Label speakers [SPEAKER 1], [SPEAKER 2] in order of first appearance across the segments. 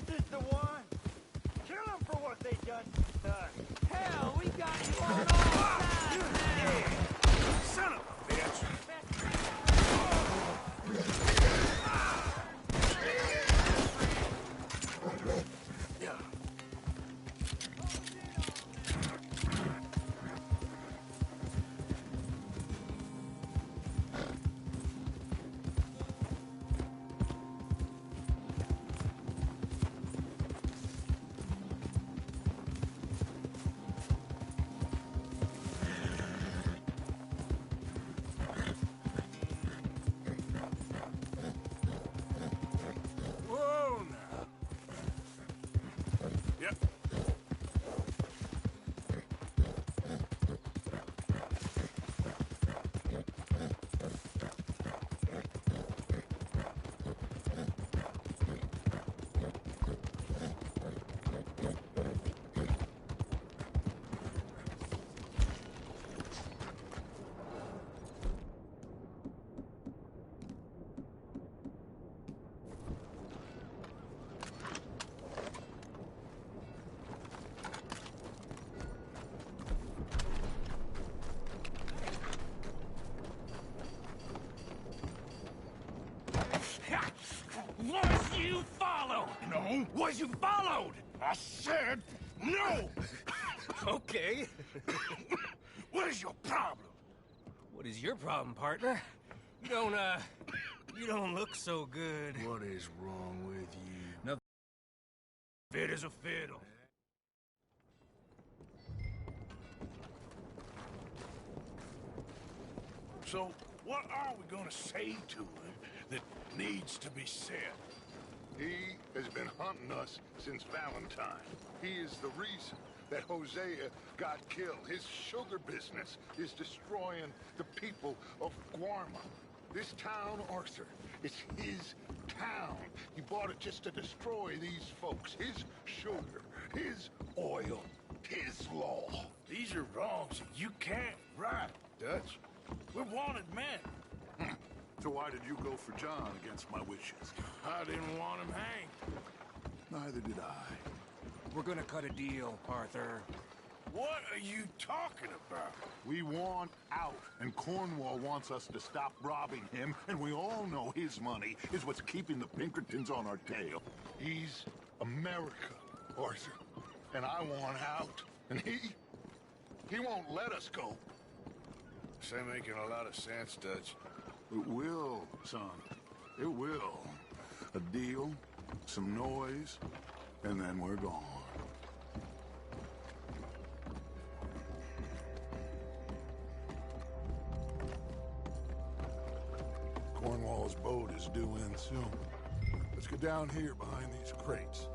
[SPEAKER 1] is the one. Kill them for what they done to us.
[SPEAKER 2] Hell, we got you on all sides,
[SPEAKER 3] Son of a bitch! Whoa, now. Yep. Was you followed? No. Was you followed? I said no.
[SPEAKER 2] Okay.
[SPEAKER 3] What is your problem?
[SPEAKER 2] What is your problem, partner? You don't look so good.
[SPEAKER 3] What is wrong with you?
[SPEAKER 2] Nothing. Fit as a fiddle.
[SPEAKER 3] So, what are we gonna say to him that needs to be said?
[SPEAKER 4] He has been hunting us since Valentine. He is the reason that Hosea got killed. His sugar business is destroying the people of Guarma. This town, Arthur, it's his town. He bought it just to destroy these folks. His sugar, his oil, his law.
[SPEAKER 3] These are wrongs that you can't right, Dutch. We're wanted men.
[SPEAKER 4] So why did you go for John against my wishes?
[SPEAKER 3] I didn't want him hanged.
[SPEAKER 4] Neither did I.
[SPEAKER 2] We're gonna cut a deal, Arthur.
[SPEAKER 3] What are you talking about?
[SPEAKER 4] We want out, and Cornwall wants us to stop robbing him, and we all know his money is what's keeping the Pinkertons on our tail. He's America, Arthur, and I want out, and he won't let us go.
[SPEAKER 3] This ain't making a lot of sense, Dutch.
[SPEAKER 4] It will, son. It will. A deal, some noise, and then we're gone. Cornwall's boat is due in soon. Let's get down here behind these crates.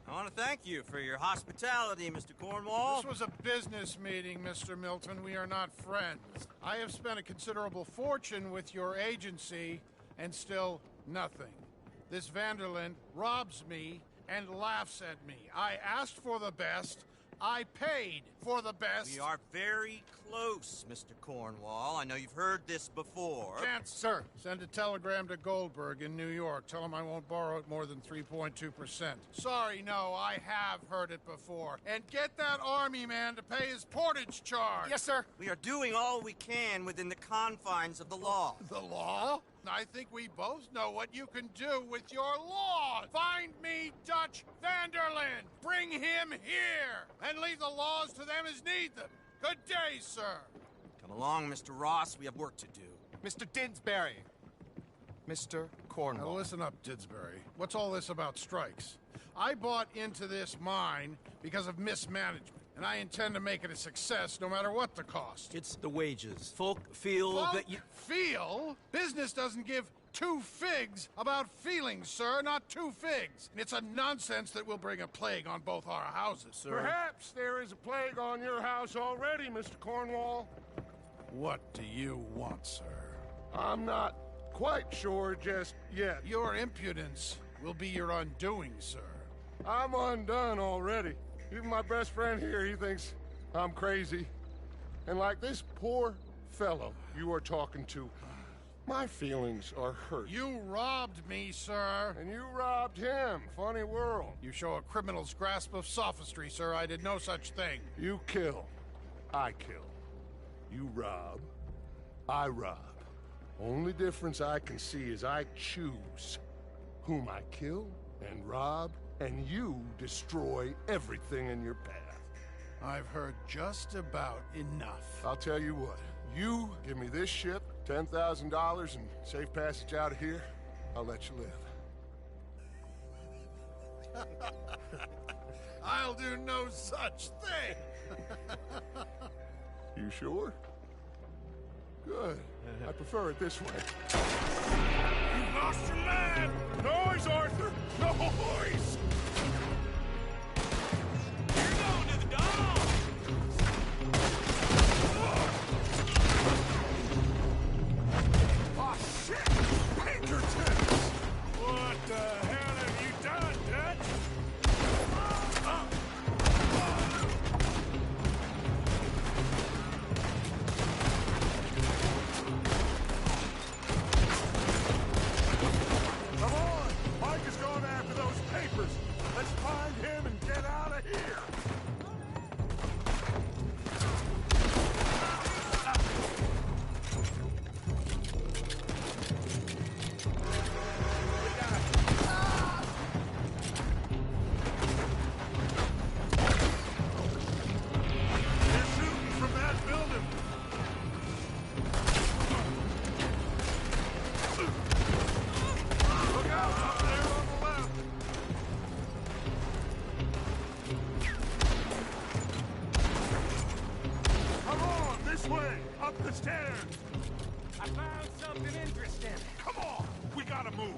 [SPEAKER 5] I want to thank you for your hospitality, Mr. Cornwall.
[SPEAKER 6] This was a business meeting, Mr. Milton. We are not friends. I have spent a considerable fortune with your agency, and still nothing. This Vanderland robs me and laughs at me. I asked for the best. I paid for the best.
[SPEAKER 5] We are very close, Mr. Cornwall. I know you've heard this before.
[SPEAKER 6] Can't, sir. Send a telegram to Goldberg in New York. Tell him I won't borrow it more than 3.2%. Sorry, no, I have heard it before. And get that army man to pay his portage charge.
[SPEAKER 2] Yes, sir.
[SPEAKER 5] We are doing all we can within the confines of the law.
[SPEAKER 6] The law? I think we both know what you can do with your law. Find me Dutch Vanderland. Bring him here. And leave the laws to them as need them. Good day, sir.
[SPEAKER 5] Come along, Mr. Ross. We have work to do.
[SPEAKER 2] Mr. Didsbury. Mr. Cornwall.
[SPEAKER 6] Now listen up, Didsbury. What's all this about strikes? I bought into this mine because of mismanagement. and I intend to make it a success no matter what the cost.
[SPEAKER 7] It's the wages. Folk feel that you...
[SPEAKER 6] Feel? Business doesn't give two figs about feelings, sir, not two figs. And it's a nonsense that will bring a plague on both our houses, sir.
[SPEAKER 3] Perhaps there is a plague on your house already, Mr. Cornwall.
[SPEAKER 6] What do you want, sir?
[SPEAKER 3] I'm not quite sure just yet.
[SPEAKER 6] Your impudence will be your undoing, sir.
[SPEAKER 3] I'm undone already. Even my best friend here, he thinks I'm crazy. And like this poor fellow you are talking to, my feelings are hurt.
[SPEAKER 6] You robbed me, sir.
[SPEAKER 3] And you robbed him. Funny world.
[SPEAKER 6] You show a criminal's grasp of sophistry, sir. I did no such thing.
[SPEAKER 3] You kill. I kill. You rob. I rob. Only difference I can see is I choose whom I kill and rob, and you destroy everything in your path.
[SPEAKER 6] I've heard just about enough.
[SPEAKER 3] I'll tell you what. You give me this ship, $10,000, and safe passage out of here, I'll let you live.
[SPEAKER 6] I'll do no such thing.
[SPEAKER 3] You sure? Good. I prefer it this way. You've lost your man! Noise, Arthur! Noise!
[SPEAKER 2] You're going to the dog!
[SPEAKER 3] Oh, shit! Pinkertons! What the hell have you done, Dutch? Come on! Mike is going after those papers. Let's find him and get out of here. They're shooting from that building. Look out up there on the left. Come on, this way, up the stairs.
[SPEAKER 2] I found something interesting.
[SPEAKER 3] Come on, we gotta move.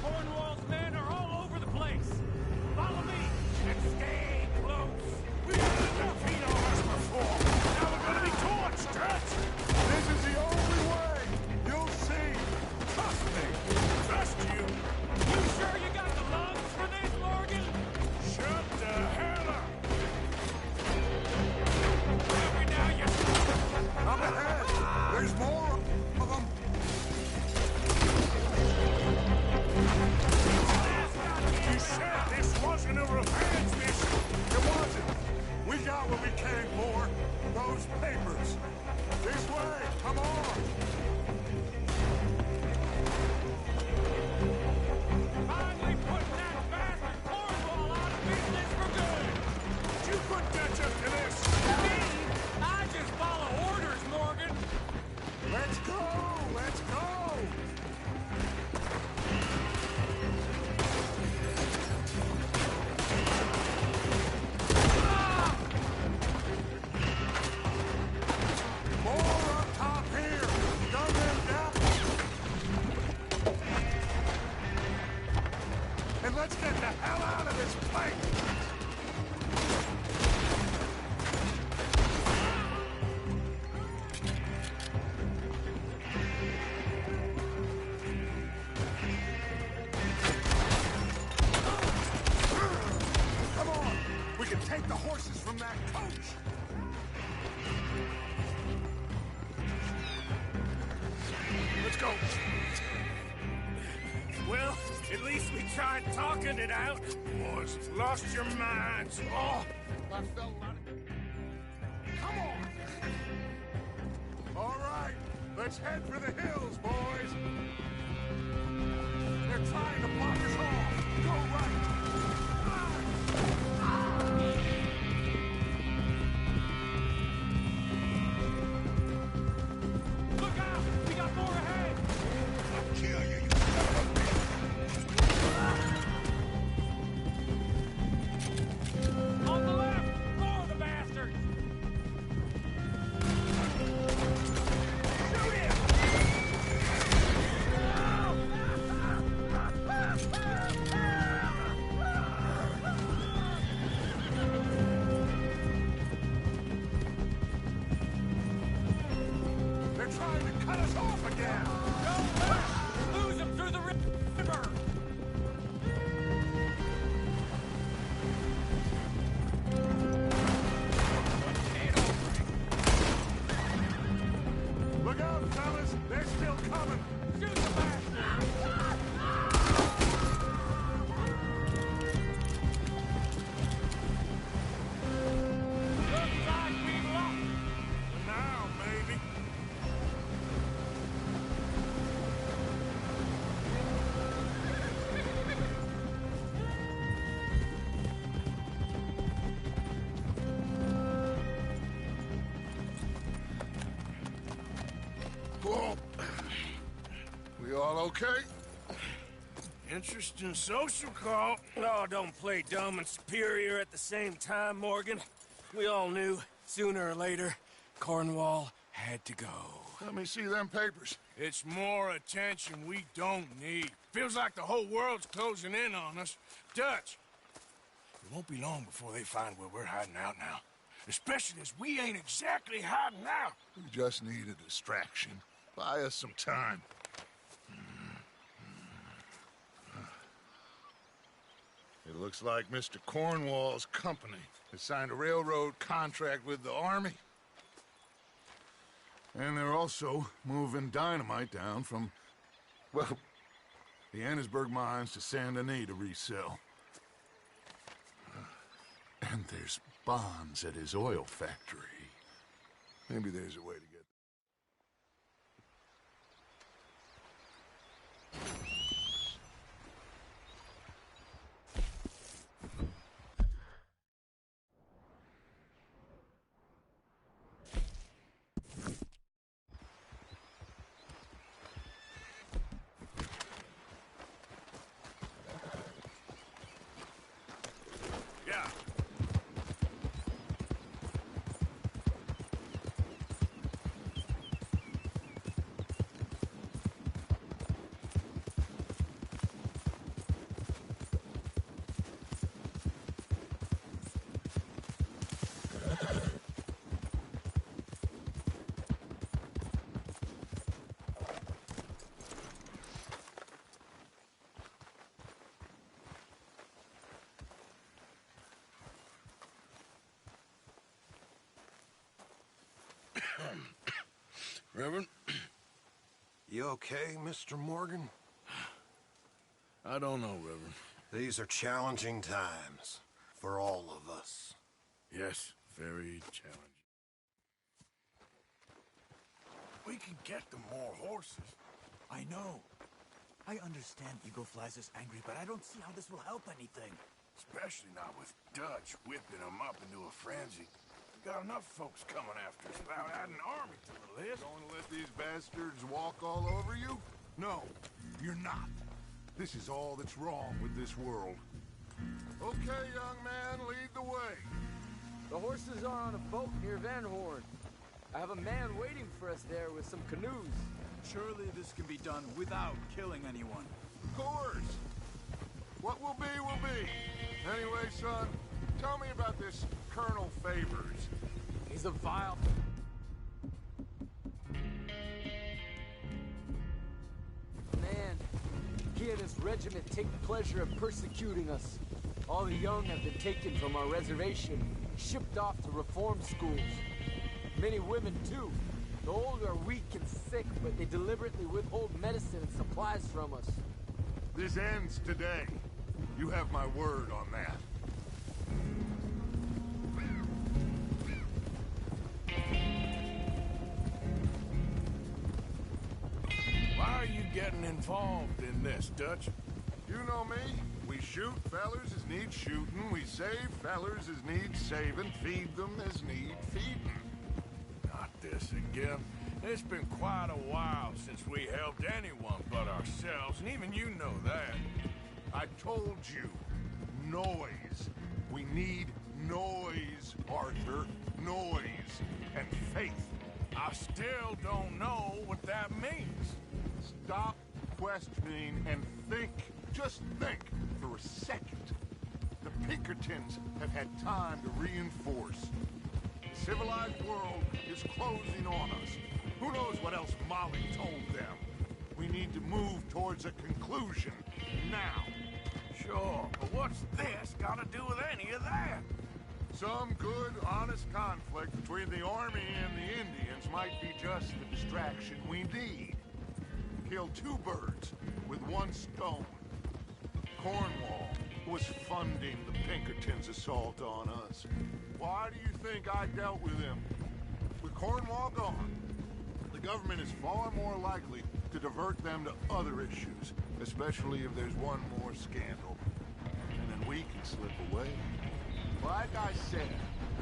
[SPEAKER 2] Cornwall's men are all over the place. Follow me and stay close.
[SPEAKER 3] We had enough heat on us before. Now we're gonna be torched, Dutch. This is the only way. You'll see. Trust me. Trust you.
[SPEAKER 2] You sure you got the lungs for this, Morgan?
[SPEAKER 3] Shut the hell up.
[SPEAKER 2] Every now you...
[SPEAKER 3] Up ahead. There's more of them. You said this wasn't a revenge mission. It wasn't. We got what we came for. Those papers. This way. Come on.
[SPEAKER 2] Finally putting that bastard Cornwall out of business for good.
[SPEAKER 3] You couldn't catch up to this.
[SPEAKER 2] Me? I just follow orders, Morgan.
[SPEAKER 3] Let's go. Let's go. More up top here. Gun them down. And let's get the hell out of this place. Come on. We can take the horses from that coach. Let's go.
[SPEAKER 2] Well, at least we tried talking it out.
[SPEAKER 3] Boys, lost your minds. Oh, I felt like... Come on. All right, let's head for the hills, boys. They're trying to block us off. Go right.
[SPEAKER 2] Look out! We got more ahead!
[SPEAKER 4] okay?
[SPEAKER 2] Interesting social call. Oh, don't play dumb and superior at the same time, Morgan. We all knew, sooner or later, Cornwall had to go.
[SPEAKER 4] Let me see them papers.
[SPEAKER 8] It's more attention we don't need. Feels like the whole world's closing in on us. Dutch, it won't be long before they find where we're hiding out now. Especially as we ain't exactly hiding out.
[SPEAKER 4] We just need a distraction. Buy us some time. It looks like Mr. Cornwall's company has signed a railroad contract with the Army. And they're also moving dynamite down from, well, the Annesburg mines to Saint Denis to resell. And there's bonds at his oil factory. Maybe there's a way to get...
[SPEAKER 8] Yeah.
[SPEAKER 4] Reverend?
[SPEAKER 9] You okay, Mr. Morgan?
[SPEAKER 8] I don't know, Reverend.
[SPEAKER 9] These are challenging times for all of us.
[SPEAKER 8] Yes, very challenging. We can get them more horses.
[SPEAKER 1] I know. I understand Eagle Flies is angry, but I don't see how this will help anything.
[SPEAKER 8] Especially not with Dutch whipping them up into a frenzy. We got enough folks coming after us without adding an army to the list.
[SPEAKER 4] Going to let these bastards walk all over you? No, you're not. This is all that's wrong with this world. Okay, young man, lead the way.
[SPEAKER 10] The horses are on a boat near Van Horn. I have a man waiting for us there with some canoes.
[SPEAKER 1] Surely this can be done without killing anyone.
[SPEAKER 4] Of course. What will be, will be. Anyway, son, tell me about this Colonel Favors.
[SPEAKER 10] He's a vile... man. He and his regiment take pleasure in persecuting us. All the young have been taken from our reservation, shipped off to reform schools. Many women, too. The old are weak and sick, but they deliberately withhold medicine and supplies from us.
[SPEAKER 4] This ends today. You have my word on that.
[SPEAKER 8] Why are you getting involved in this, Dutch?
[SPEAKER 4] You know me. We shoot fellers as need shooting. We save fellers as need saving. Feed them as need feeding.
[SPEAKER 8] Not this again. It's been quite a while since we helped anyone but ourselves, and even you know that.
[SPEAKER 4] I told you. Noise. We need noise, Arthur. Noise. And faith.
[SPEAKER 8] I still don't know what that means.
[SPEAKER 4] Stop questioning and think. Just think for a second. The Pinkertons have had time to reinforce. The civilized world is closing on us. Who knows what else Molly told them? We need to move towards a conclusion now.
[SPEAKER 8] Sure, but what's this got to do with any of that?
[SPEAKER 4] Some good, honest conflict between the Army and the Indians might be just the distraction we need. Kill two birds with one stone. Cornwall was funding the Pinkertons' assault on us. Why do you think I dealt with him? With Cornwall gone, the government is far more likely to divert them to other issues, especially if there's one more scandal. And then we can slip away. Like I said,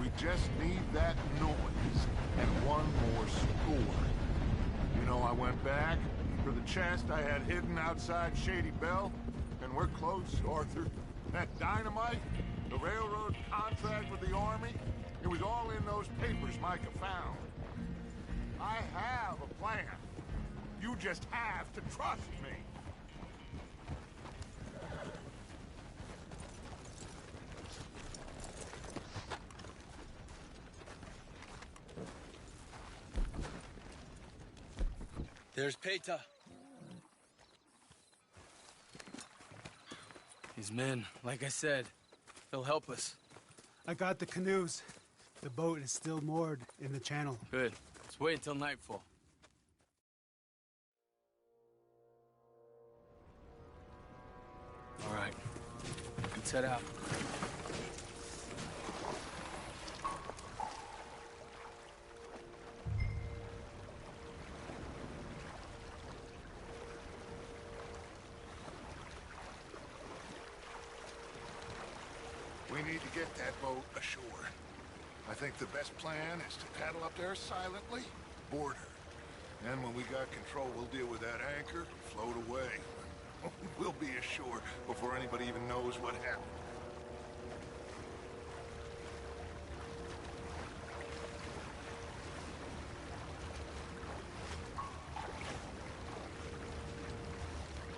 [SPEAKER 4] we just need that noise and one more score. You know, I went back, for the chest I had hidden outside Shady Belle. And we're close, Arthur. That dynamite, the railroad contract with the Army, it was all in those papers Micah found. I have a plan. You just have to trust me.
[SPEAKER 10] There's Peta. His men, like I said, they'll help us.
[SPEAKER 11] I got the canoes. The boat is still moored in the channel.
[SPEAKER 10] Good. Let's wait until nightfall. All right. Let's head out.
[SPEAKER 4] We need to get that boat ashore. I think the best plan is to paddle up there silently, board her. Then when we got control, we'll deal with that anchor, float away. We'll be ashore before anybody even knows what happened.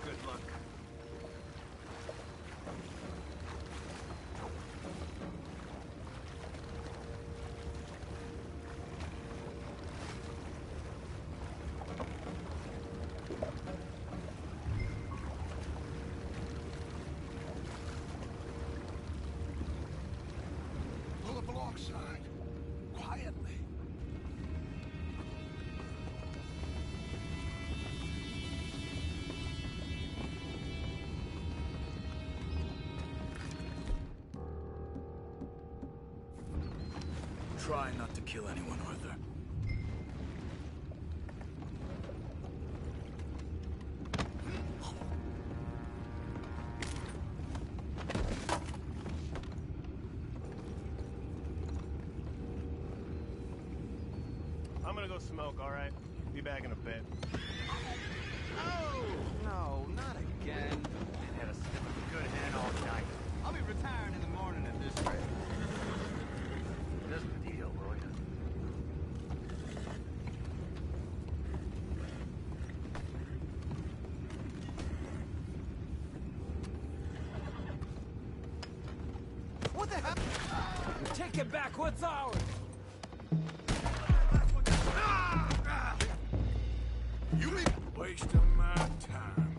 [SPEAKER 10] Good luck.
[SPEAKER 4] Pull up alongside, quietly.
[SPEAKER 1] Try not to kill anyone, Arthur.
[SPEAKER 12] I'm gonna go smoke, all right? Be back in a bit.
[SPEAKER 5] Oh! No, not again. Man had a sniff of a good hand all night. I'll be retiring in the morning at this rate. That's the deal, will ya?
[SPEAKER 10] What the hell? Take it back. What's ours?
[SPEAKER 4] You leave.
[SPEAKER 8] Wasting my time.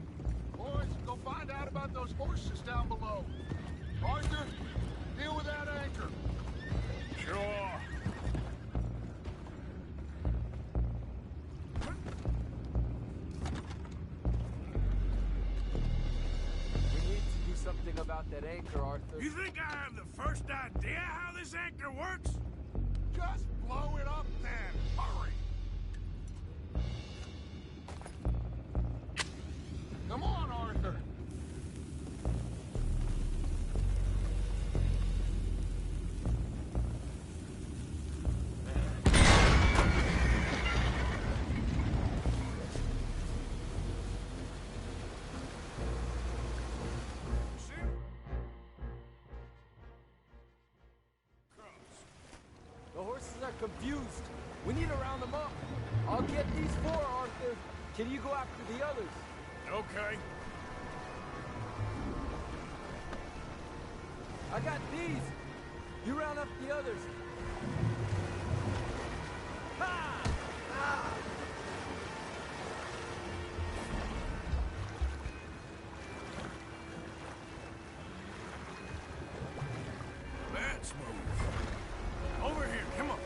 [SPEAKER 4] Boys, go find out about those horses down below. Arthur, deal with that anchor.
[SPEAKER 8] Sure.
[SPEAKER 10] We need to do something about that anchor, Arthur.
[SPEAKER 8] You think I have the first idea how this anchor works?
[SPEAKER 4] Just blow it up then. Hurry. Come on, Arthur.
[SPEAKER 10] The horses are confused. We need to round them up. I'll get these four, Arthur. Can you go after the others?
[SPEAKER 8] Okay.
[SPEAKER 10] I got these. You round up the others. Ha! Ah!
[SPEAKER 8] Let's move. Over here, come on.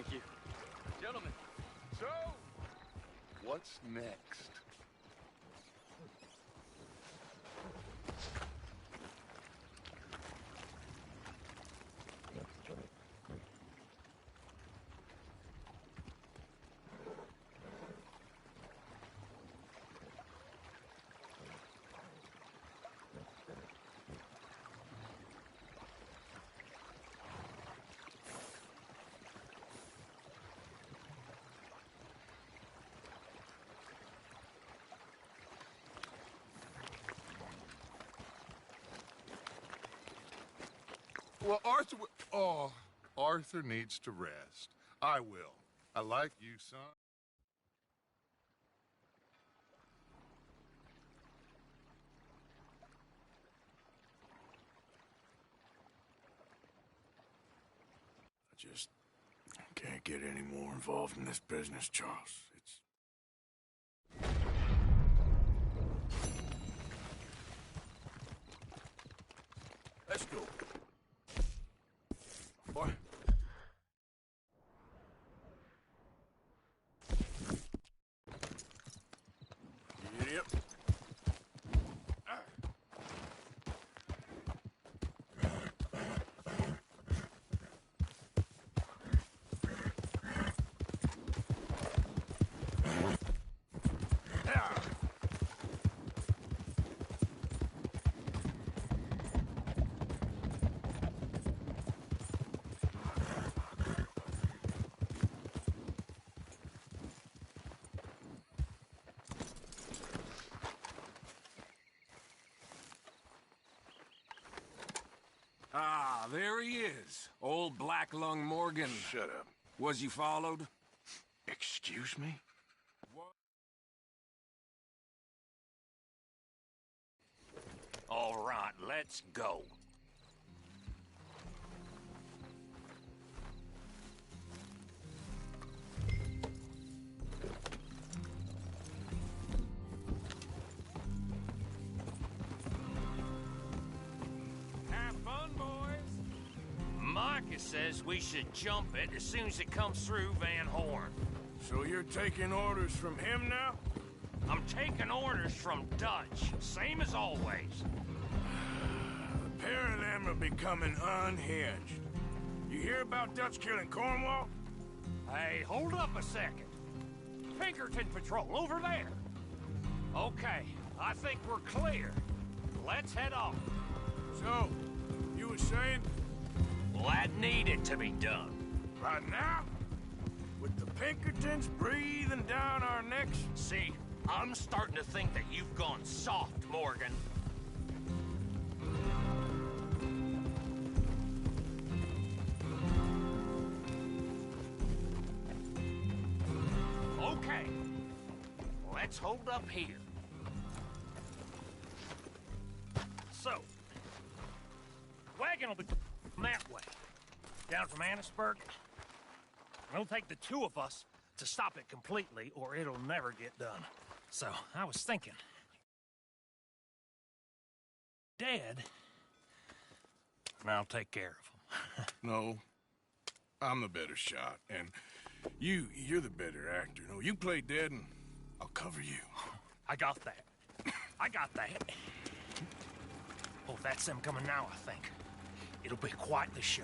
[SPEAKER 5] Thank you. Gentlemen.
[SPEAKER 4] So, what's next? Well, Arthur... Oh, Arthur needs to rest. I will. I like you, son.
[SPEAKER 8] I just can't get any more involved in this business, Charles. Let's go. Boy. Yep.
[SPEAKER 2] Ah, there he is. Old Black Lung Morgan.
[SPEAKER 8] Shut up.
[SPEAKER 2] Was you followed?
[SPEAKER 8] Excuse me?
[SPEAKER 2] All right, let's go. Have fun, boys. Marcus says we should jump it as soon as it comes through Van Horn.
[SPEAKER 8] So you're taking orders from him now?
[SPEAKER 2] I'm taking orders from Dutch, same as always.
[SPEAKER 8] The pair of them are becoming unhinged. You hear about Dutch killing Cornwall?
[SPEAKER 2] Hey, hold up a second. Pinkerton Patrol, over there. Okay, I think we're clear. Let's head off.
[SPEAKER 8] So, you were saying?
[SPEAKER 2] Well, that needed to be done.
[SPEAKER 8] Right now? With the Pinkertons breathing down our necks?
[SPEAKER 2] See, I'm starting to think that you've gone soft, Morgan. Okay, let's hold up here. So, wagon will be that way, down from Annisburg. It'll take the two of us to stop it completely, or it'll never get done. So, I was thinking... Dead, and I'll take care of him.
[SPEAKER 8] No. I'm the better shot, and you're the better actor. No, you play dead, and I'll cover you.
[SPEAKER 2] I got that. I got that. Oh, that's them coming now, I think. It'll be quite the show.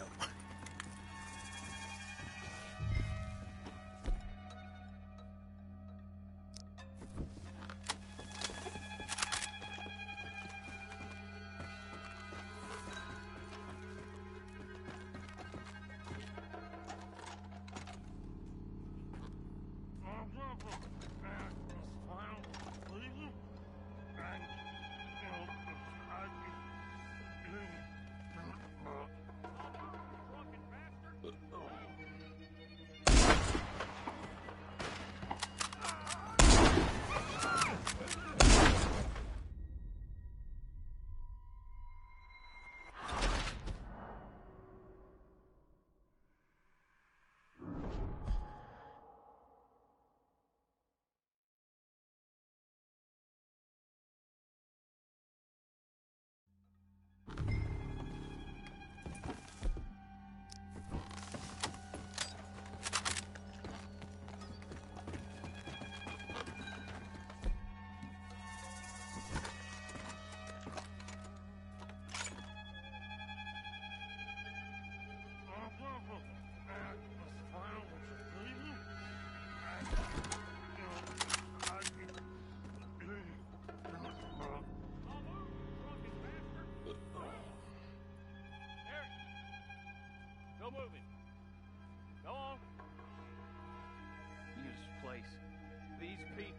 [SPEAKER 2] people.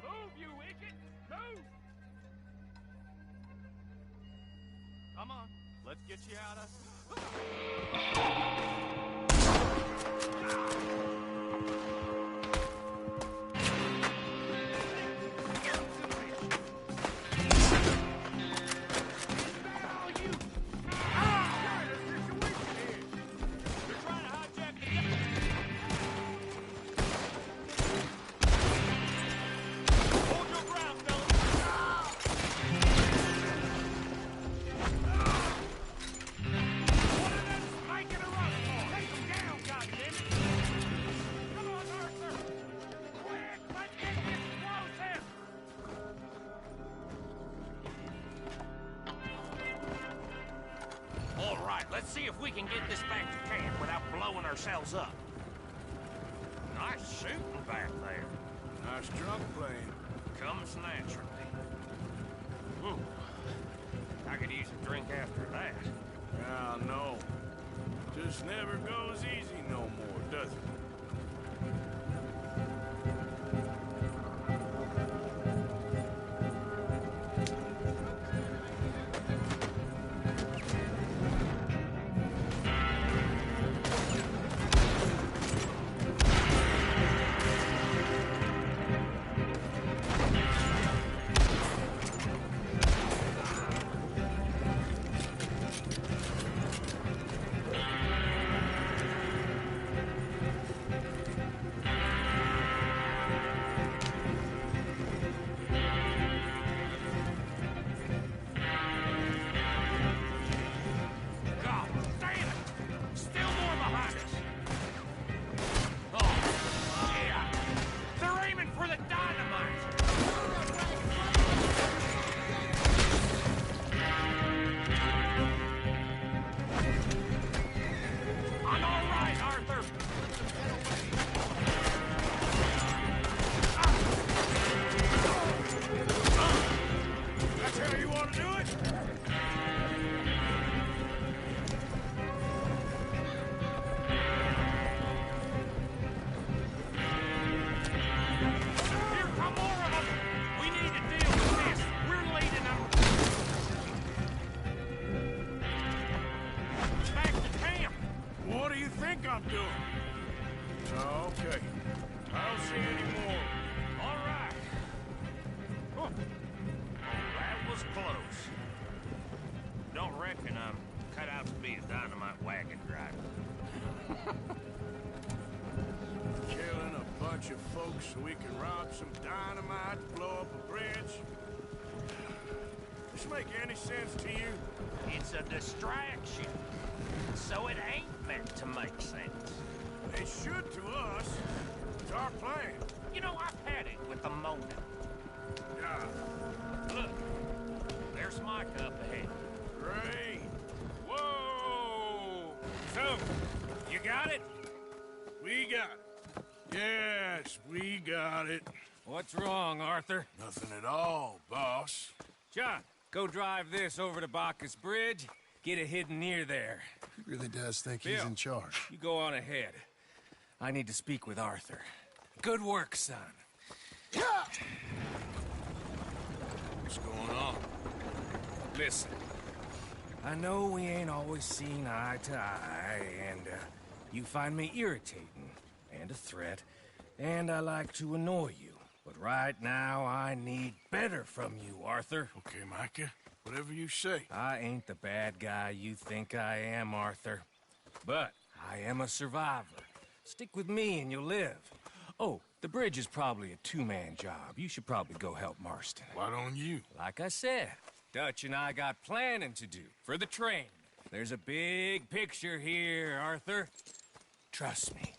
[SPEAKER 2] Move, you idiot! Move!
[SPEAKER 12] Come on, let's get you out of...
[SPEAKER 2] Let's see if we can get this back to camp without blowing ourselves up. Nice shooting back there.
[SPEAKER 8] Nice drunk playing.
[SPEAKER 2] Comes naturally. Ooh. I could use a drink after that.
[SPEAKER 8] Yeah, I know. Just never goes easy no more, does it? I'm doing. Okay. I don't see any more.
[SPEAKER 2] All right. Oh, that was close. Don't reckon I'm cut out to be a dynamite wagon driver.
[SPEAKER 8] Killing a bunch of folks so we can rob some dynamite, blow up a bridge. This make any sense to you?
[SPEAKER 2] It's a distraction. So it ain't meant to make sense.
[SPEAKER 8] It should to us. It's our plan.
[SPEAKER 2] You know, I've had it with the moment.
[SPEAKER 8] Yeah.
[SPEAKER 2] Look, there's Micah up ahead.
[SPEAKER 8] Great.
[SPEAKER 2] Whoa! So, you got it?
[SPEAKER 8] We got it. Yes, we got it.
[SPEAKER 2] What's wrong, Arthur?
[SPEAKER 8] Nothing at all, boss.
[SPEAKER 2] John, go drive this over to Bacchus Bridge. Get it hidden near there.
[SPEAKER 3] He really does think
[SPEAKER 2] Bill,
[SPEAKER 3] he's in charge.
[SPEAKER 2] You go on ahead. I need to speak with Arthur. Good work, son.
[SPEAKER 8] What's going on?
[SPEAKER 2] Listen, I know we ain't always seen eye to eye, and you find me irritating and a threat, and I like to annoy you. But right now, I need better from you, Arthur.
[SPEAKER 8] Okay, Micah. Whatever you say.
[SPEAKER 2] I ain't the bad guy you think I am, Arthur. But I am a survivor. Stick with me and you'll live. Oh, the bridge is probably a two-man job. You should probably go help Marston.
[SPEAKER 8] Why don't you?
[SPEAKER 2] Like I said, Dutch and I got planning to do for the train. There's a big picture here, Arthur. Trust me.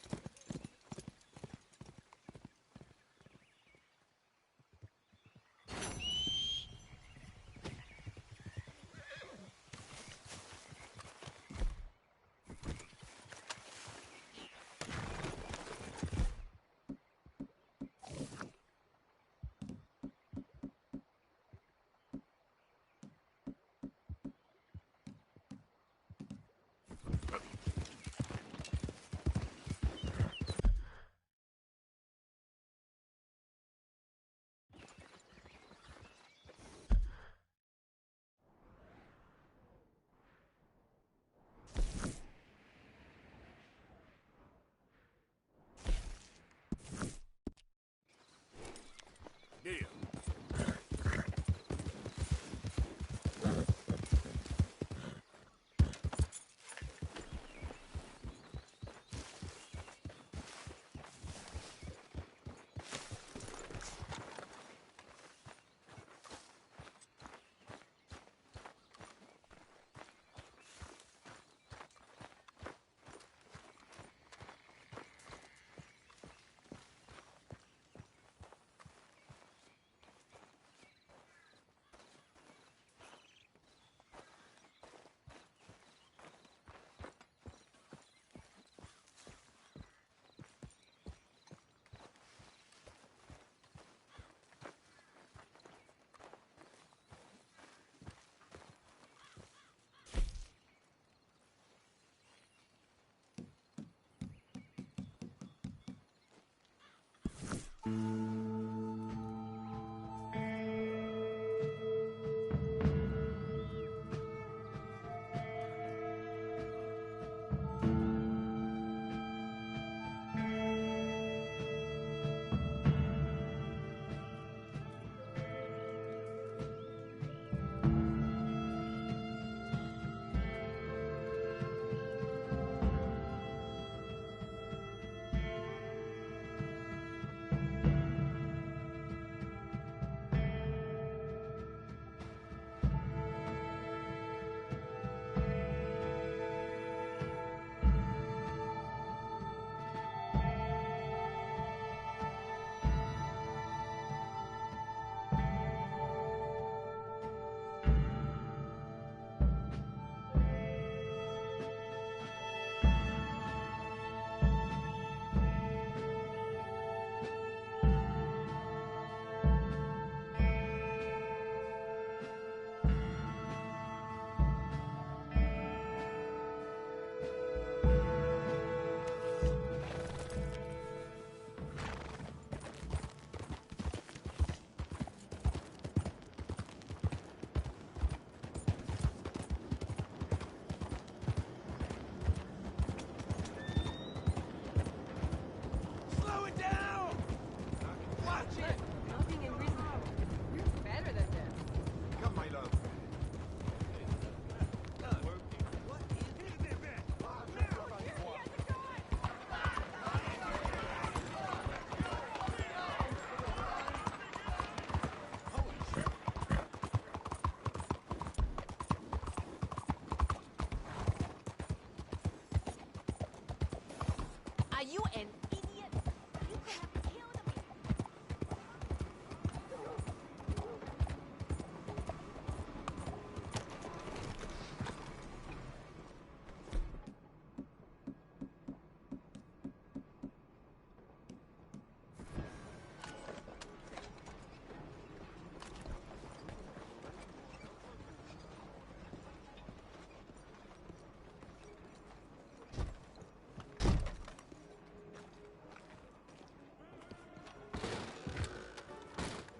[SPEAKER 13] Are you an idiot? You could have killed me.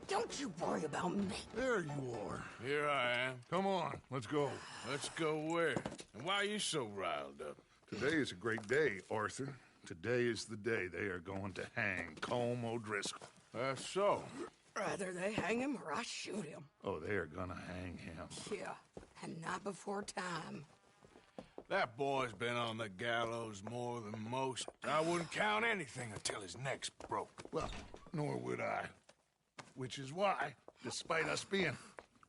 [SPEAKER 13] Don't you worry about me.
[SPEAKER 4] There you are.
[SPEAKER 8] Here I am.
[SPEAKER 4] Come on, let's go.
[SPEAKER 8] Let's go where? And why are you so riled up?
[SPEAKER 4] Today is a great day, Arthur. Today is the day they are going to hang Colm O'Driscoll.
[SPEAKER 8] That's so.
[SPEAKER 14] Rather they hang him or I shoot him.
[SPEAKER 4] Oh, they are gonna hang him.
[SPEAKER 14] Yeah, and not before time.
[SPEAKER 8] That boy's been on the gallows more than most. I wouldn't count anything until his neck's broke.
[SPEAKER 4] Well, nor would I. Which is why, despite us being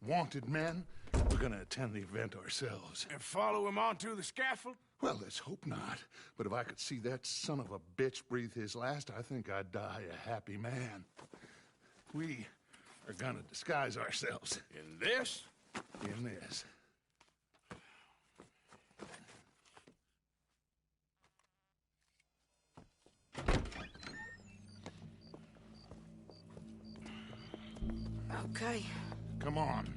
[SPEAKER 4] wanted men, we're gonna attend the event ourselves.
[SPEAKER 8] And follow him onto the scaffold?
[SPEAKER 4] Well, let's hope not. But if I could see that son of a bitch breathe his last, I think I'd die a happy man. We are gonna disguise ourselves.
[SPEAKER 8] In this?
[SPEAKER 4] In this.
[SPEAKER 14] Okay.
[SPEAKER 4] Come on.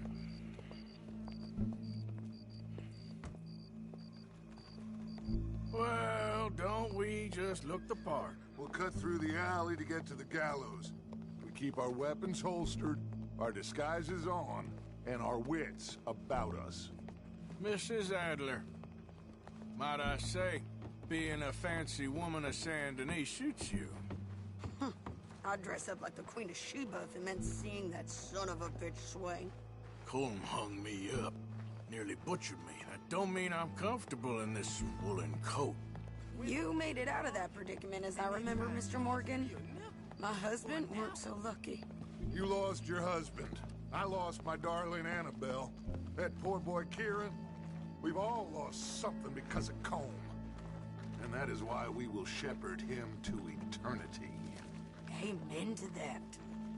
[SPEAKER 8] Well, don't we just look the part?
[SPEAKER 4] We'll cut through the alley to get to the gallows. We keep our weapons holstered, our disguises on, and our wits about us.
[SPEAKER 8] Mrs. Adler, might I say, being a fancy woman of Saint Denis suits you.
[SPEAKER 14] I'd dress up like the Queen of Sheba if it meant seeing that son of a bitch swing.
[SPEAKER 8] Colm hung me up, nearly butchered me. That don't mean I'm comfortable in this woolen coat.
[SPEAKER 14] You made it out of that predicament, as I remember, Mr. Morgan. My husband weren't so lucky.
[SPEAKER 4] You lost your husband. I lost my darling Annabelle. That poor boy Kieran. We've all lost something because of Colm. And that is why we will shepherd him to eternity.
[SPEAKER 14] Amen to that.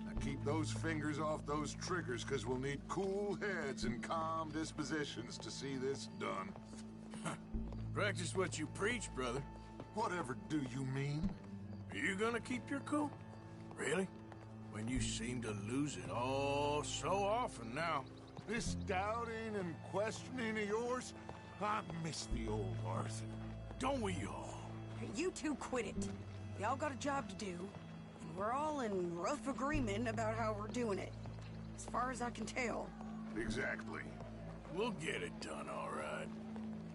[SPEAKER 4] Now keep those fingers off those triggers, because we'll need cool heads and calm dispositions to see this done.
[SPEAKER 8] Practice what you preach, brother.
[SPEAKER 4] Whatever do you mean?
[SPEAKER 8] Are you gonna keep your cool? Really? When you seem to lose it all so often now.
[SPEAKER 4] This doubting and questioning of yours, I miss the old Arthur.
[SPEAKER 8] Don't we all?
[SPEAKER 14] You two quit it. Y'all got a job to do, and we're all in rough agreement about how we're doing it. As far as I can tell.
[SPEAKER 4] Exactly.
[SPEAKER 8] We'll get it done, all right.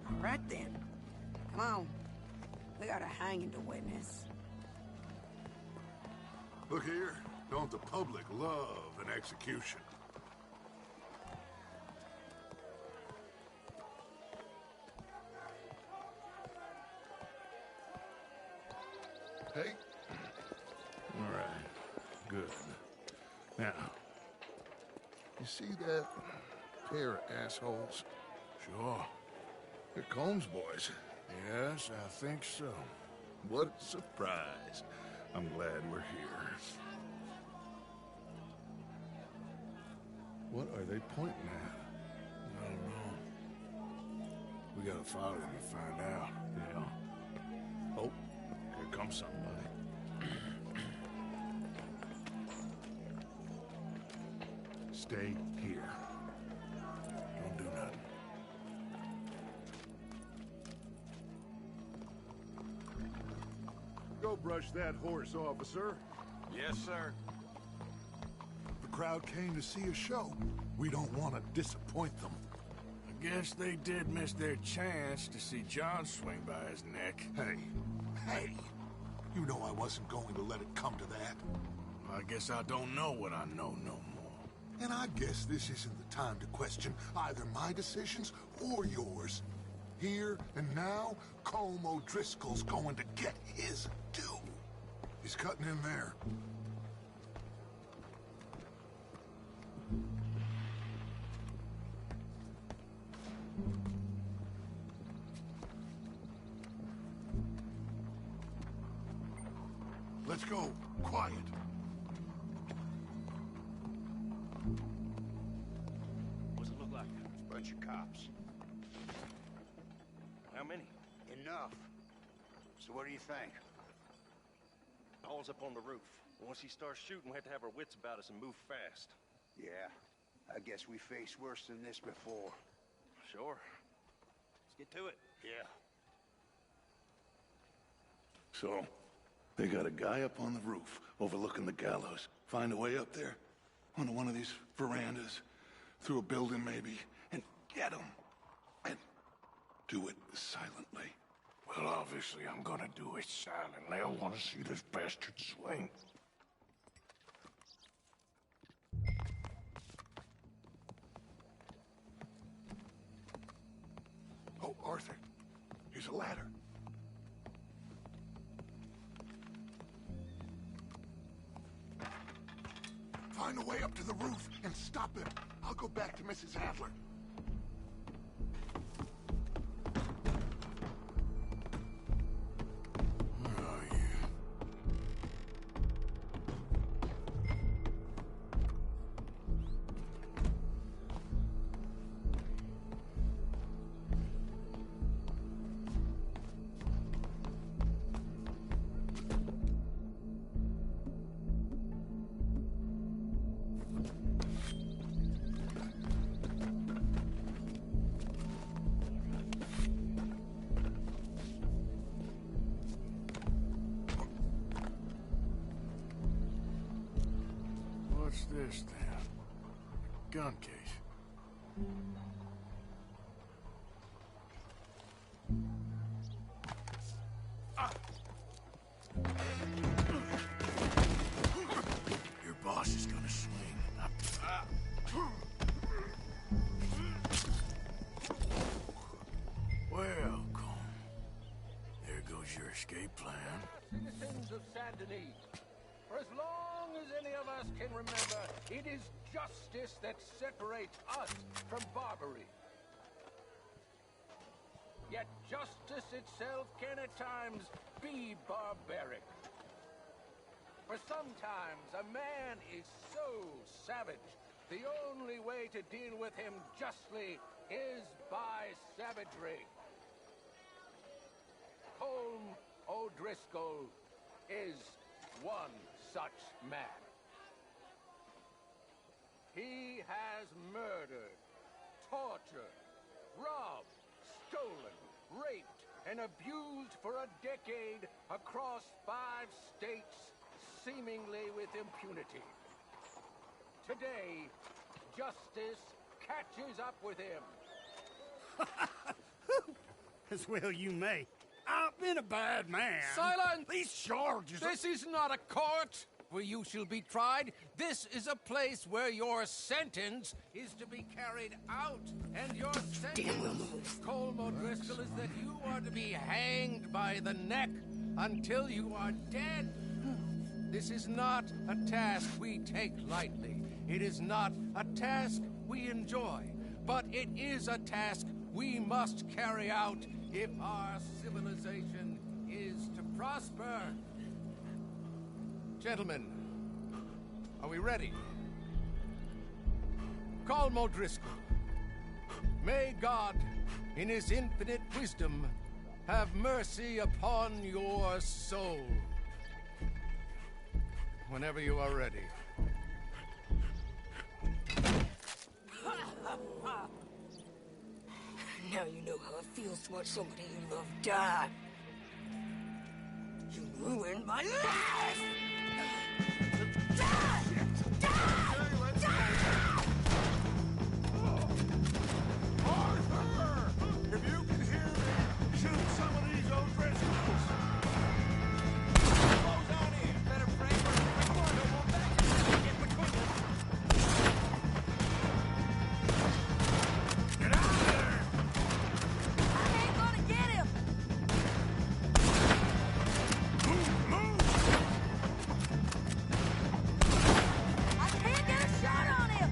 [SPEAKER 14] All right then. Come on. We got a hanging to witness.
[SPEAKER 4] Look here. Don't the public love an execution? Hey. All right. Good. Now, you see that pair of assholes?
[SPEAKER 8] Sure.
[SPEAKER 4] They're Combs boys.
[SPEAKER 8] Yes, I think so.
[SPEAKER 4] What a surprise. I'm glad we're here. What are they pointing at?
[SPEAKER 8] I don't know. We gotta follow them and find out.
[SPEAKER 4] Yeah. Oh, here comes somebody. Stay here.
[SPEAKER 8] Don't do nothing.
[SPEAKER 4] Go brush that horse, officer.
[SPEAKER 5] Yes, sir.
[SPEAKER 4] The crowd came to see a show. We don't want to disappoint them.
[SPEAKER 8] I guess they did miss their chance to see John swing by his neck.
[SPEAKER 4] Hey, you know I wasn't going to let it come to that.
[SPEAKER 8] I guess I don't know what I know no more.
[SPEAKER 4] And I guess this isn't the time to question either my decisions or yours. Here and now, Colm O'Driscoll's going to get his due. He's cutting in there. Let's go. Quiet.
[SPEAKER 12] What's it look like?
[SPEAKER 15] Bunch of cops.
[SPEAKER 12] How many?
[SPEAKER 15] Enough. So what do you think?
[SPEAKER 12] Paul's up on the roof. Once he starts shooting, we have to have our wits about us and move fast.
[SPEAKER 15] Yeah, I guess we faced worse than this before.
[SPEAKER 12] Sure. Let's get to it.
[SPEAKER 15] Yeah.
[SPEAKER 4] So, they got a guy up on the roof overlooking the gallows. Find a way up there, onto one of these verandas, through a building maybe, and get him. And do it silently.
[SPEAKER 8] Well, obviously, I'm gonna do it silently. I want to see this bastard swing.
[SPEAKER 4] Oh, Arthur, here's a ladder. Find a way up to the roof and stop him. I'll go back to Mrs. Adler.
[SPEAKER 8] What's this, then? Gun case. Your boss is gonna swing. Well, Colm, there goes your escape plan.
[SPEAKER 16] Citizens of Saint Denis, for as long as any of us can remember, it is justice that separates us from barbary. Yet justice itself can at times be barbaric. For sometimes a man is so savage, the only way to deal with him justly is by savagery. Colm O'Driscoll is one such man. He has murdered, tortured, robbed, stolen, raped, and abused for a decade across 5 states, seemingly with impunity. Today, justice catches up with him.
[SPEAKER 6] As well you may. I've been a bad man.
[SPEAKER 16] Silence!
[SPEAKER 6] These charges...
[SPEAKER 16] This is not a court where you shall be tried. This is a place where your sentence is to be carried out. And your sentence, Colm O'Driscoll, is that you are to be hanged by the neck until you are dead. This is not a task we take lightly. It is not a task we enjoy. But it is a task we must carry out if our civilization is to prosper. Gentlemen, are we ready? Colm O'Driscoll, may God, in his infinite wisdom, have mercy upon your soul. Whenever you are ready.
[SPEAKER 13] Now you know how it feels to watch somebody you love die. You ruined my life!
[SPEAKER 4] Arthur! If you can hear me, shoot some of these O'Driscolls! Close on in! Better pray for the corner, we'll back and get between them! Get out of there!
[SPEAKER 13] I ain't gonna get him!
[SPEAKER 4] Move!
[SPEAKER 13] I can't get a shot on him!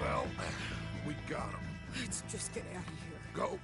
[SPEAKER 8] Well, we got him.
[SPEAKER 14] Let's just get out of here.
[SPEAKER 8] Go.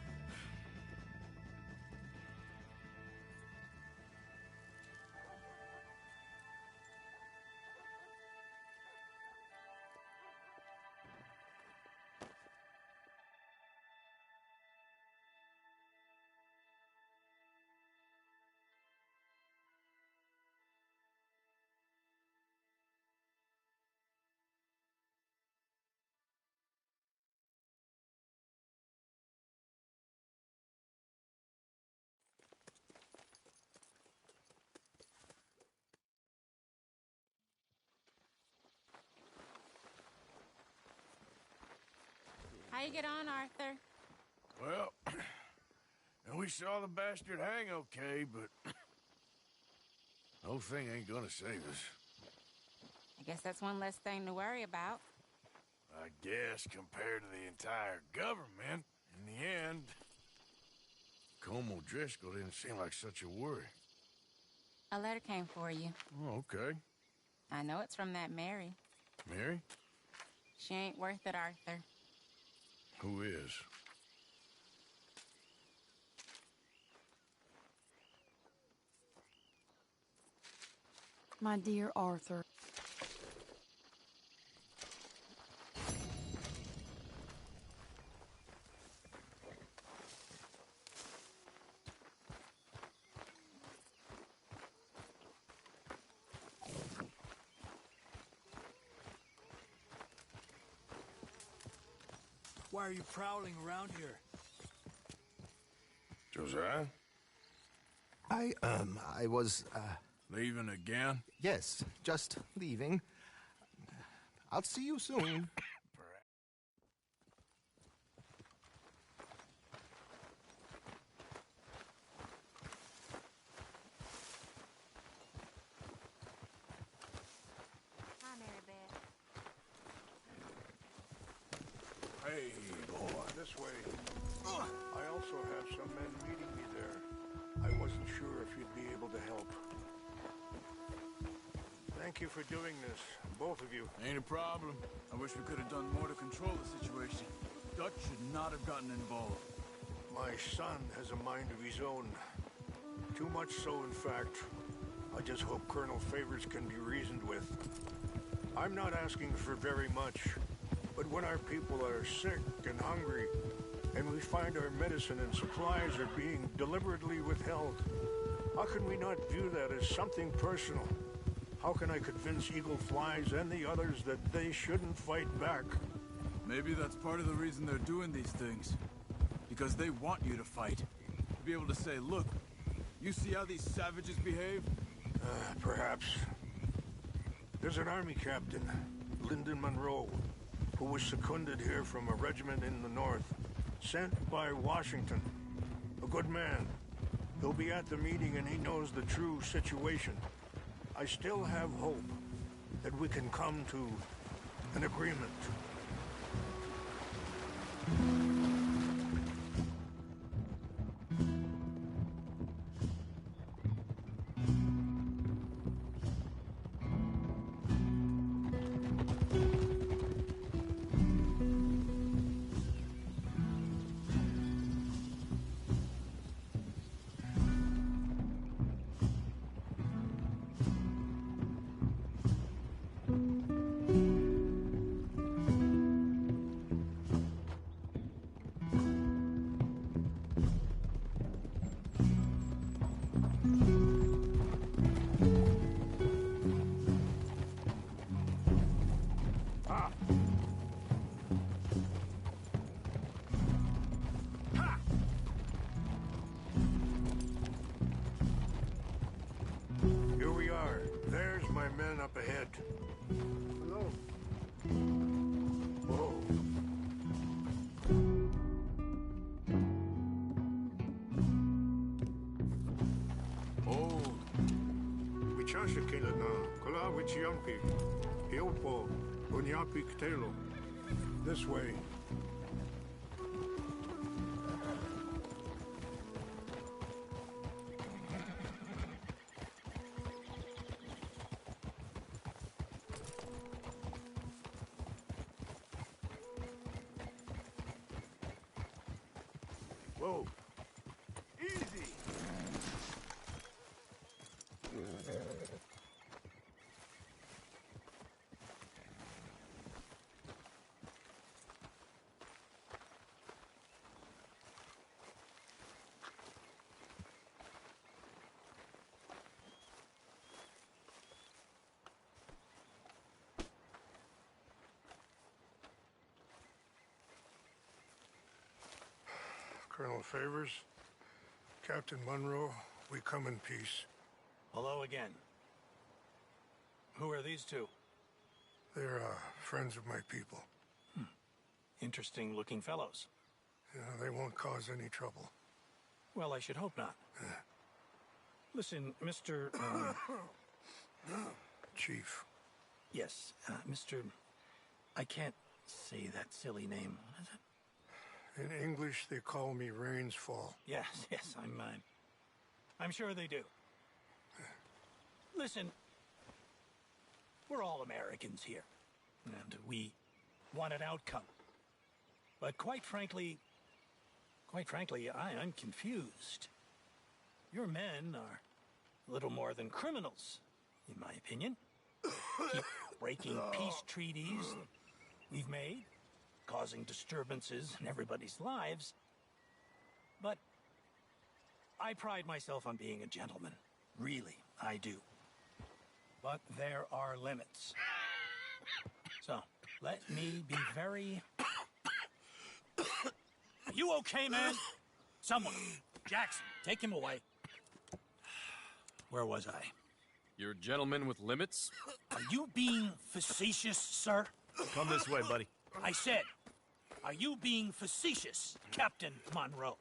[SPEAKER 17] How you get on, Arthur?
[SPEAKER 8] Well, and we saw the bastard hang okay, but the whole thing ain't gonna save us.
[SPEAKER 17] I guess that's one less thing to worry about.
[SPEAKER 8] I guess compared to the entire government, in the end, Colm O'Driscoll didn't seem like such a worry.
[SPEAKER 17] A letter came for you.
[SPEAKER 8] Oh, okay.
[SPEAKER 17] I know it's from that Mary.
[SPEAKER 8] Mary?
[SPEAKER 17] She ain't worth it, Arthur.
[SPEAKER 8] Who is?
[SPEAKER 14] My dear Arthur.
[SPEAKER 1] Why are you prowling around here?
[SPEAKER 8] Josiah?
[SPEAKER 18] I was,
[SPEAKER 8] Leaving again?
[SPEAKER 18] Yes, just leaving. I'll see you soon.
[SPEAKER 17] Hi, Mary Beth.
[SPEAKER 8] Hey, boy.
[SPEAKER 4] This way. I also have some men meeting me there. I wasn't sure if you'd be able to help. Thank you for doing this, both of you.
[SPEAKER 1] Ain't a problem. I wish we could have done more to control the situation. Dutch should not have gotten involved.
[SPEAKER 4] My son has a mind of his own.
[SPEAKER 19] Too much so, in fact. I just hope Colonel Favors can be reasoned with. I'm not asking for very much, but when our people are sick and hungry, and we find our medicine and supplies are being deliberately withheld, how can we not view that as something personal? How can I convince Eagle Flies and the others that they shouldn't fight back?
[SPEAKER 1] Maybe that's part of the reason they're doing these things. Because they want you to fight. To be able to say, look, you see how these savages behave?
[SPEAKER 19] Perhaps. There's an army captain, Lyndon Monroe, who was seconded here from a regiment in the north, sent by Washington. A good man. He'll be at the meeting and he knows the true situation. I still have hope that we can come to an agreement. Here we are. There's my men up ahead. Hello. Whoa. Oh. Wichasha Kilana, Kola Wichiampi, Hiopo, Unyapi Ktelo. This way. Whoa. Easy. Colonel Favors, Captain Monroe, we come in peace.
[SPEAKER 20] Hello again. Who are these two?
[SPEAKER 19] They're friends of my people.
[SPEAKER 20] Interesting looking fellows.
[SPEAKER 19] Yeah, they won't cause any trouble.
[SPEAKER 20] Well, I should hope not. Listen, Mr.
[SPEAKER 19] Chief.
[SPEAKER 20] Yes, Mr. I can't say that silly name. What is it?
[SPEAKER 19] In English, they call me Rainsfall.
[SPEAKER 20] Yes, I'm sure they do. Listen, we're all Americans here, and we want an outcome. But quite frankly, I'm confused. Your men are a little more than criminals, in my opinion. Keep breaking peace treaties we've made, causing disturbances in everybody's lives. But I pride myself on being a gentleman. Really, I do. But there are limits. So, let me be very... Are you okay, man? Someone. Jackson, take him away. Where was I?
[SPEAKER 21] You're a gentleman with limits?
[SPEAKER 20] Are you being facetious, sir?
[SPEAKER 21] Come this way, buddy.
[SPEAKER 20] I said, are you being facetious, Captain Monroe?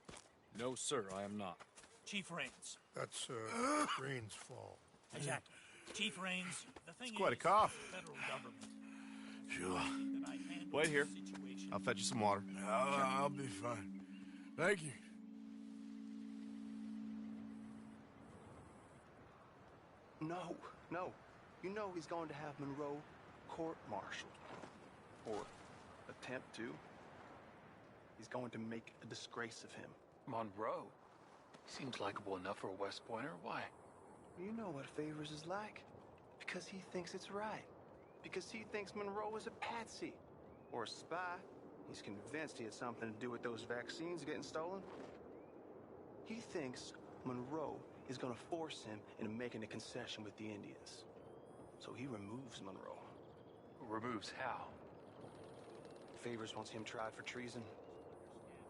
[SPEAKER 21] No, sir, I am not.
[SPEAKER 20] Chief Rains.
[SPEAKER 19] That's, Rainsfall.
[SPEAKER 20] Exactly. Chief Rains, the thing
[SPEAKER 18] It's quite a
[SPEAKER 20] is,
[SPEAKER 18] cough.
[SPEAKER 20] the federal government.
[SPEAKER 18] Sure. Wait here. I'll fetch you some water.
[SPEAKER 8] I'll be fine. Thank you.
[SPEAKER 5] No. You know he's going to have Monroe court-martialed. Or attempt to. He's going to make a disgrace of him.
[SPEAKER 22] Monroe?
[SPEAKER 7] Seems likable enough for a West Pointer. Why?
[SPEAKER 22] You know what Favors is like. Because he thinks it's right. Because he thinks Monroe is a patsy. Or a spy. He's convinced he had something to do with those vaccines getting stolen. He thinks Monroe is gonna force him into making a concession with the Indians. So he removes Monroe.
[SPEAKER 7] Removes how?
[SPEAKER 22] Favors wants him tried for treason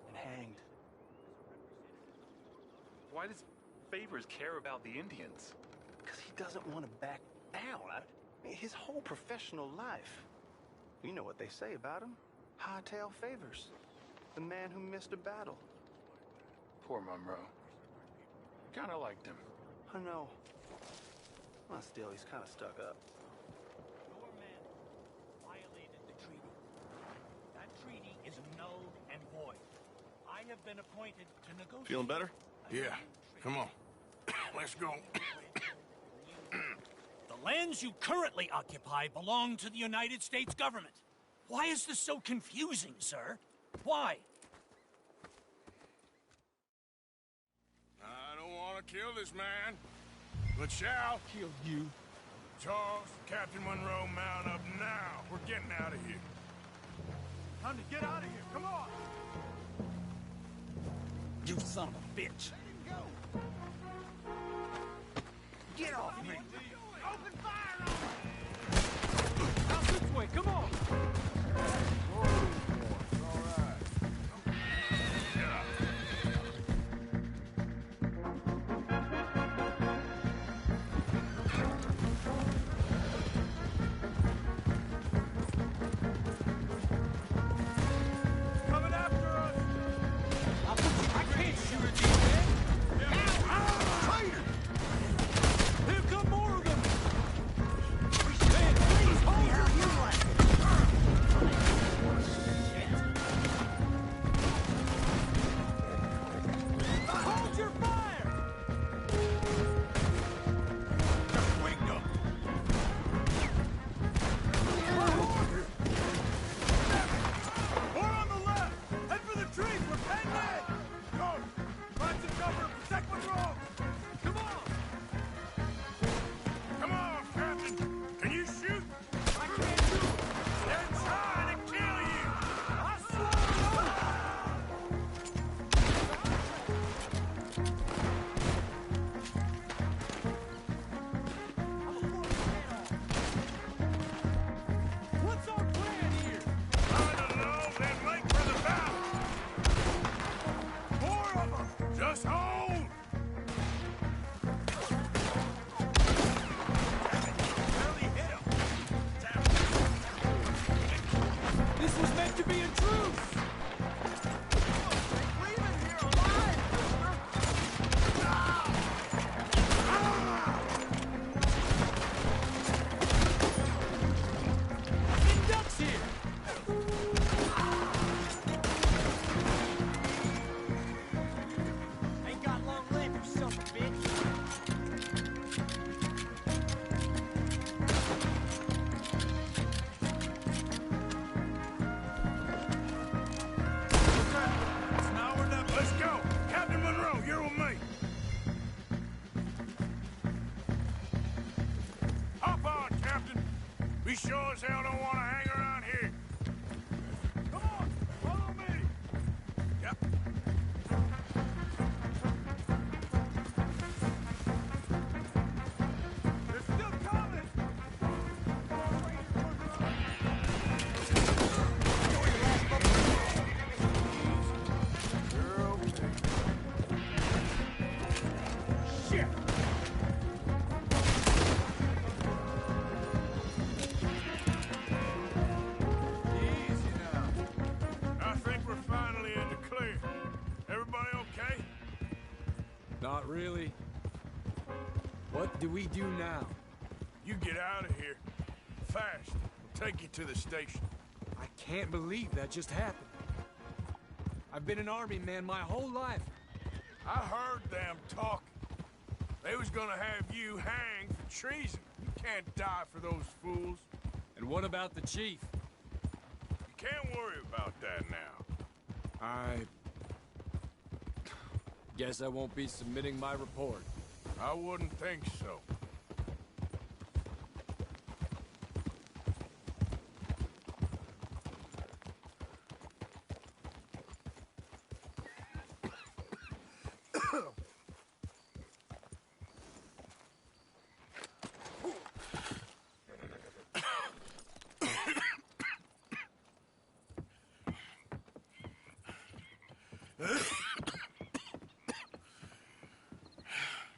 [SPEAKER 22] and hanged.
[SPEAKER 7] Why does Favors care about the Indians?
[SPEAKER 22] Because he doesn't want to back down. I mean, his whole professional life. You know what they say about him. Hightail Favors. The man who missed a battle.
[SPEAKER 7] Poor Monroe. Kinda liked him.
[SPEAKER 22] I know. Well, still, he's kind of stuck up.
[SPEAKER 20] Your men violated the treaty. That treaty is null and void. I have been appointed to negotiate.
[SPEAKER 8] Feeling better? Yeah. Come on. Let's go.
[SPEAKER 20] The lands you currently occupy belong to the United States government. Why is this so confusing, sir? Why?
[SPEAKER 8] I don't want to kill this man, but shall
[SPEAKER 20] kill you.
[SPEAKER 8] Charles, Captain Monroe, mount up now. We're getting out of here.
[SPEAKER 6] Time to get out of here. Come on.
[SPEAKER 20] You son of a bitch.
[SPEAKER 6] Get off me.
[SPEAKER 20] Open fire on me! Out this way, come on!
[SPEAKER 8] Sure as hell don't want to hang around here. Come on, follow me. Yep. They're still coming. Shit.
[SPEAKER 23] Not really. What do we do now?
[SPEAKER 8] You get out of here. Fast. We'll take you to the station.
[SPEAKER 23] I can't believe that just happened. I've been an army man my whole life.
[SPEAKER 8] I heard them talking. They was gonna have you hanged for treason. You can't die for those fools.
[SPEAKER 23] And what about the chief?
[SPEAKER 8] You can't worry about that now.
[SPEAKER 23] Guess I won't be submitting my report.
[SPEAKER 8] I wouldn't think so.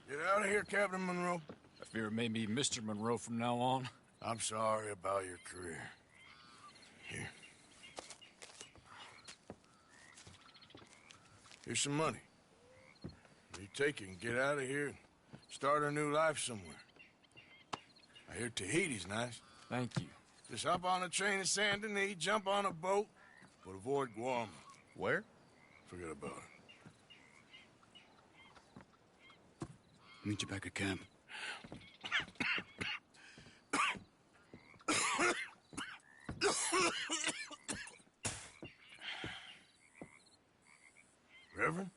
[SPEAKER 8] Get out of here, Captain Monroe.
[SPEAKER 21] I fear it may be Mr. Monroe from now on.
[SPEAKER 8] I'm sorry about your career. Here. Here's some money. You take it and get out of here and start a new life somewhere. I hear Tahiti's nice.
[SPEAKER 21] Thank you.
[SPEAKER 8] Just hop on a train to Saint Denis, jump on a boat, but avoid Guam.
[SPEAKER 21] Where?
[SPEAKER 8] Forget about it.
[SPEAKER 9] Meet you back at camp.
[SPEAKER 8] Reverend?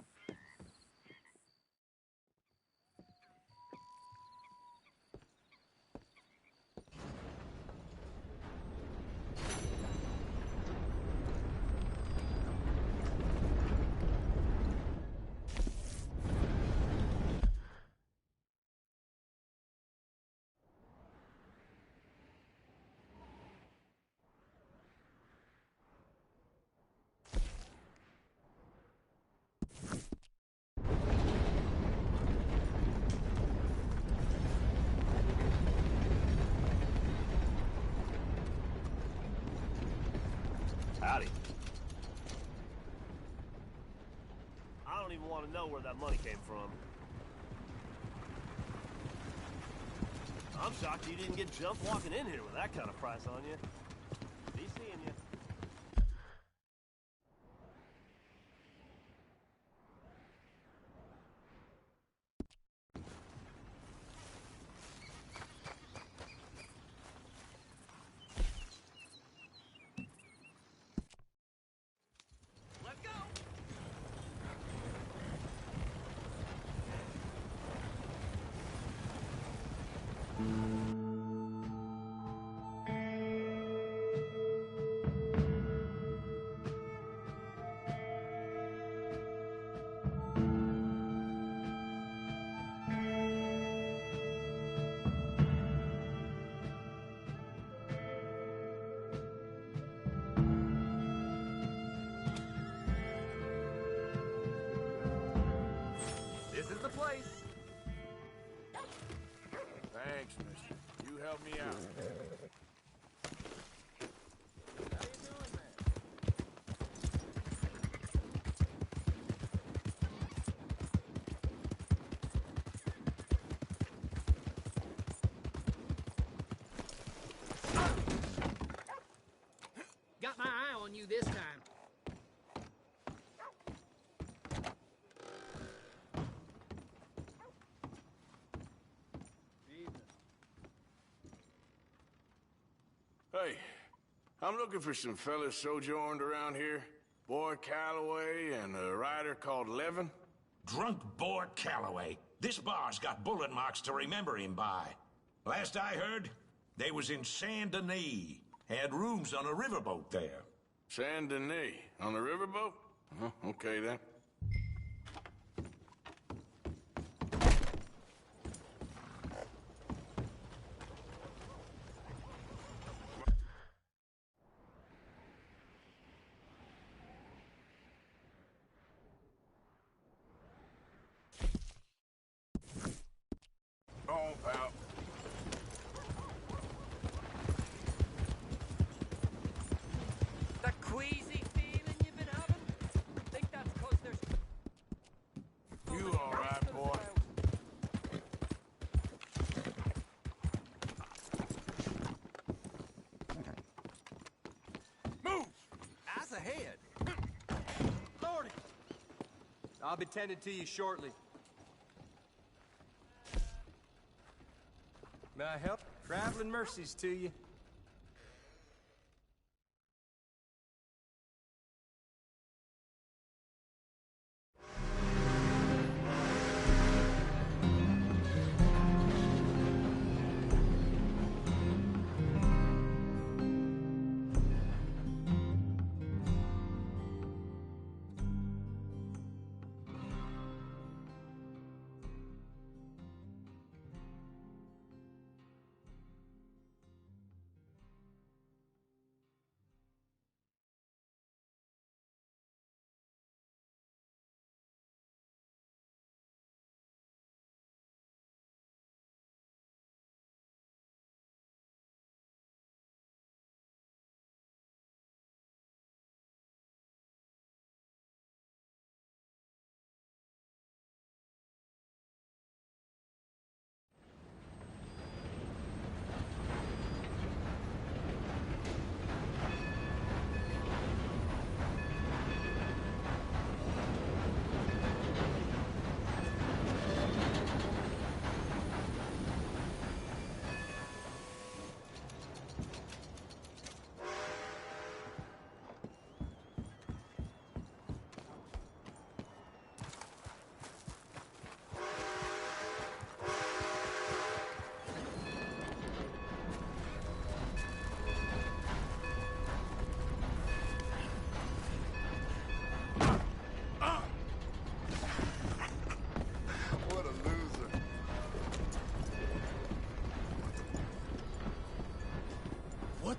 [SPEAKER 12] Howdy. I don't even want to know where that money came from. I'm shocked you didn't get jumped walking in here with that kind of price on you. Be seeing you.
[SPEAKER 5] This is the place.
[SPEAKER 8] Thanks, mister. You helped me out.
[SPEAKER 10] Got my eye on you this time.
[SPEAKER 8] Hey, I'm looking for some fellas sojourned around here. Boy Calloway and a rider called Levin.
[SPEAKER 11] Drunk Bort Calloway. This bar's got bullet marks to remember him by. Last I heard, they was in Saint Denis. Had rooms on a riverboat there.
[SPEAKER 8] Saint Denis? On the riverboat? Okay then. Oh, pal.
[SPEAKER 10] That queasy feeling you've been having? Think that's 'cause there's...
[SPEAKER 8] You all right, boy?
[SPEAKER 5] Move! Ass ahead. Lordy! I'll be tending to you shortly. May I help? Traveling mercies to you.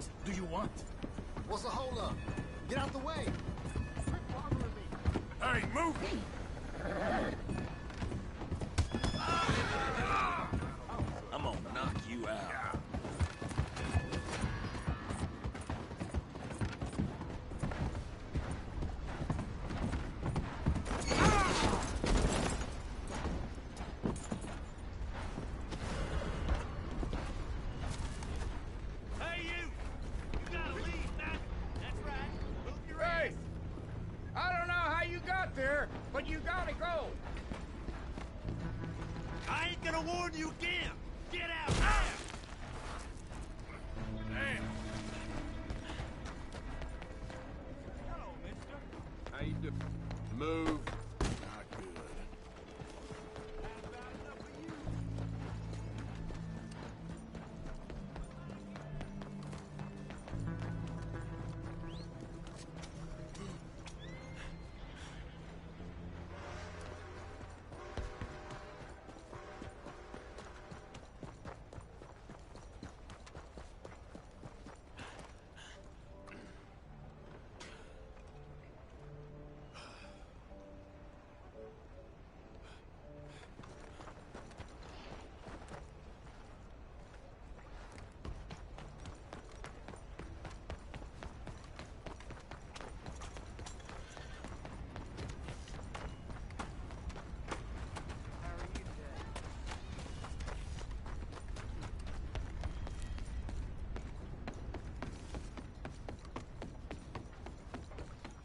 [SPEAKER 23] What do you want?
[SPEAKER 18] What's the holdup? Get out the way!
[SPEAKER 8] Hey, move!
[SPEAKER 11] I'm gonna knock you out.
[SPEAKER 16] Hey, you! You gotta leave now. That's right. Move your ass.
[SPEAKER 2] I don't know how you got there, but you gotta go.
[SPEAKER 16] I ain't gonna warn you again. Get out now.
[SPEAKER 8] Damn.
[SPEAKER 16] Hello, mister.
[SPEAKER 2] How you doing? Move.
[SPEAKER 8] Not good.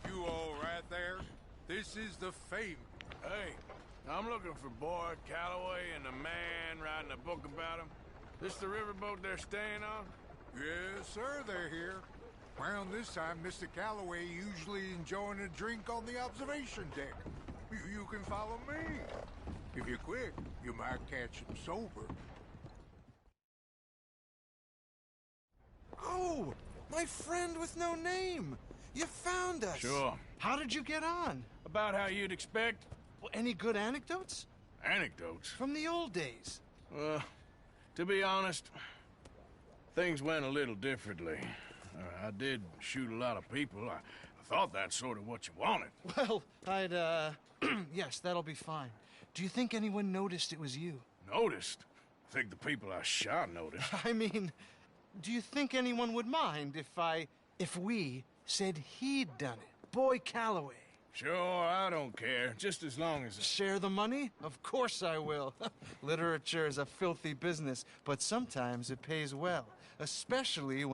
[SPEAKER 2] You all right there? This is the favor.
[SPEAKER 8] Hey, I'm looking for Boyd Calloway and the man writing a book about him. This the riverboat they're staying on?
[SPEAKER 2] Yes, sir, they're here. Around this time, Mr. Calloway usually enjoying a drink on the observation deck. You can follow me. If you're quick, you might catch him sober.
[SPEAKER 18] Oh! My friend with no name! You found us!
[SPEAKER 8] Sure.
[SPEAKER 18] How did you get on?
[SPEAKER 8] About how you'd expect.
[SPEAKER 18] Well, any good anecdotes?
[SPEAKER 8] Anecdotes?
[SPEAKER 18] From the old days.
[SPEAKER 8] Well, to be honest, things went a little differently. I did shoot a lot of people. I thought that's sort of what you wanted.
[SPEAKER 18] Well, I'd, yes, that'll be fine. Do you think anyone noticed it was you?
[SPEAKER 8] Noticed? I think the people I shot noticed.
[SPEAKER 18] I mean, do you think anyone would mind if we said he'd done it? Boy Calloway.
[SPEAKER 8] Sure, I don't care. Just as long as...
[SPEAKER 18] Share the money? Of course I will. Literature is a filthy business, but sometimes it pays well. Especially when...